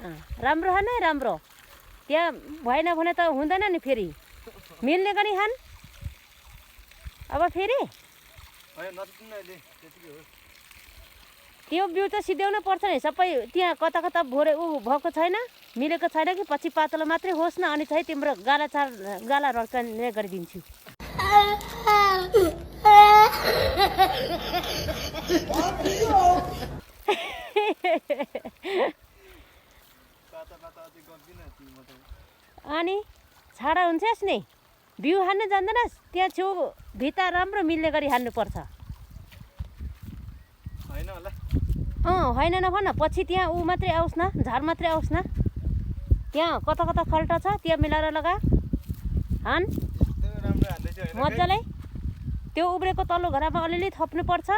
राम्रो हान है राम्रो त्यहाँ भएन भने त हुँदैन नि फेरि मिल्ने गरी हान अब फेरि त्यो बिउ त सिध्याउन पर्छ नि सबै त्यहाँ कता कता भोरे भएको छैन मिलेको छैन कि पछि पातलो मात्रै होस् न अनि चाहिँ तिम्रो गाला रड्काउने गरिदिन्छु अनि छाडा हुन्छस् नि बिउ हान्न जान्दैनस् त्यहाँ छेउ भित्ता राम्रो मिल्ने गरी हान्नुपर्छ होइन नभन पछि त्यहाँ ऊ मात्रै आओस् न झार मात्रै आओस् न त्यहाँ कता कता खल्टा छ त्यहाँ मिलाएर लगा हान मजाले त्यो उब्रेको तल्लो घरमा अलिअलि थप्नुपर्छ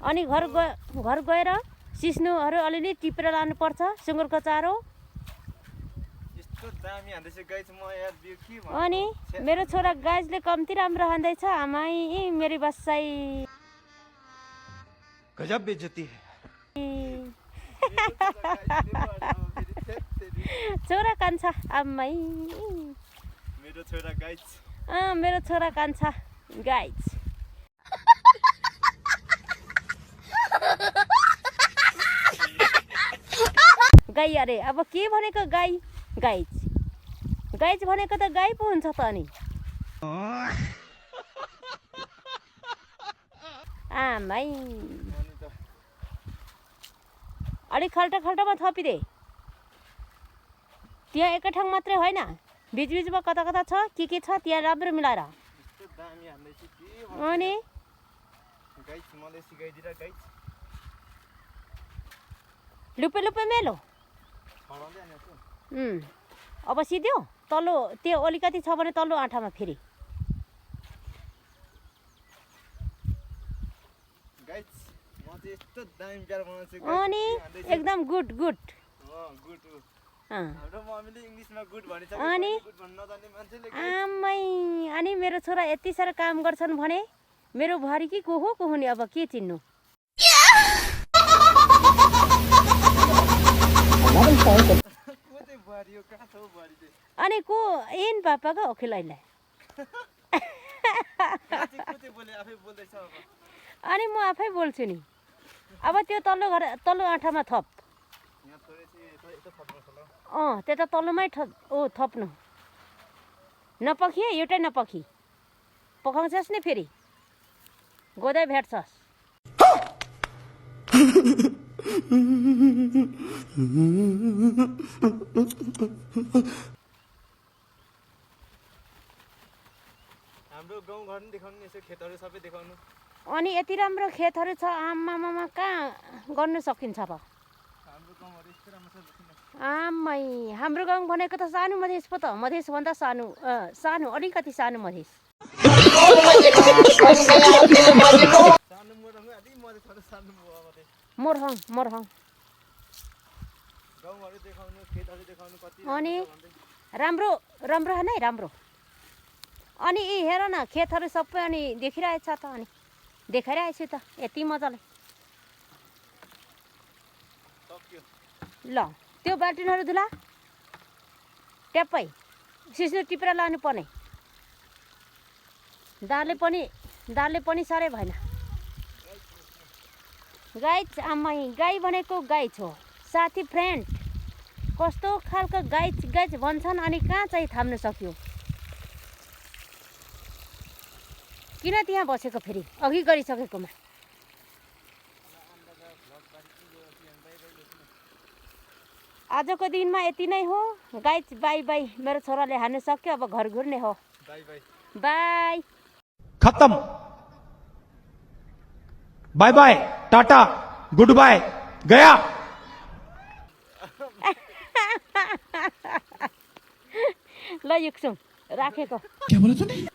अनि घर गएर सिस्नुहरू अलिअलि टिपेर लानुपर्छ सुँगुरको चारो अनि मेरो छोरा गाइजले कम्ती राम्रो हान्दैछ आमाई मेरी बसाई गजब बेइज्जती है छोरा कान्छा आमाई मेरो छोरा गाइज मेरो छोरा कान्छा गाइज गाई अरे अब के भनेको गाई गाइज गाइज भनेको त गाई पो हुन्छ त अनि आमाई अलिक खाल्टामा थपिदे त्यहाँ एकै ठाउँ मात्रै होइन बिचबिचमा कता कता छ के छ त्यहाँ राम्रो मिलाएर अनि लुपे मेलो अब सिध्यो तल्लो त्यो अलिकति छ भने तल्लो आँठामा फेरि अनि एकदम गुड अनि आमै अनि मेरो छोरा यति साह्रो काम गर्छन् भने मेरो भरि कि को हो नि अब के चिन्नु अनि को एन पापाको ओखेलाइलाई अनि म आफै बोल्छु नि अब त्यो तल्लो आँठामा थप त्यता तल्लोमै थप्नु नपखी एउटै नपखी पकाउँछस् नि फेरि गोदै भेट्छस् हाम्रो गाउँघर नि देखाउनु यसो खेतहरू सबै देखाउनु अनि यति राम्रो खेतहरू छ आमामा कहाँ गर्नु सकिन्छ र आमै हाम्रो गाउँ भनेको त सानो मधेस पो त मधेसभन्दा सानो अलिकति सानो मधेस मोरहङ अनि राम्रो होइन है राम्रो अनि यी हेर न खेतहरू सबै अनि देखिरहेछ त अनि देखाइरहेछु त यति मजाले ल त्यो बाल्टिनहरू धुला ट्याप्पै सिस्नो टिपेर लानुपर्ने दालले पनि साह्रै भएन गाई आमै गाई भनेको गाई छो साथी फ्रेन्ड कस्तो खालको गाई भन्छन् अनि कहाँ चाहिँ थाम्न सक्यो किन त्यहाँ बसेको फेरि अघि गरिसकेकोमा आजको दिनमा यति नै हो गाइज बाई मेरो छोराले हान्नु सक्यो अब घर घुर्ने हो बाई खत्म बाय टाटा गुड बाय गया ल युक्सुङ राखेको क्या बोला तूने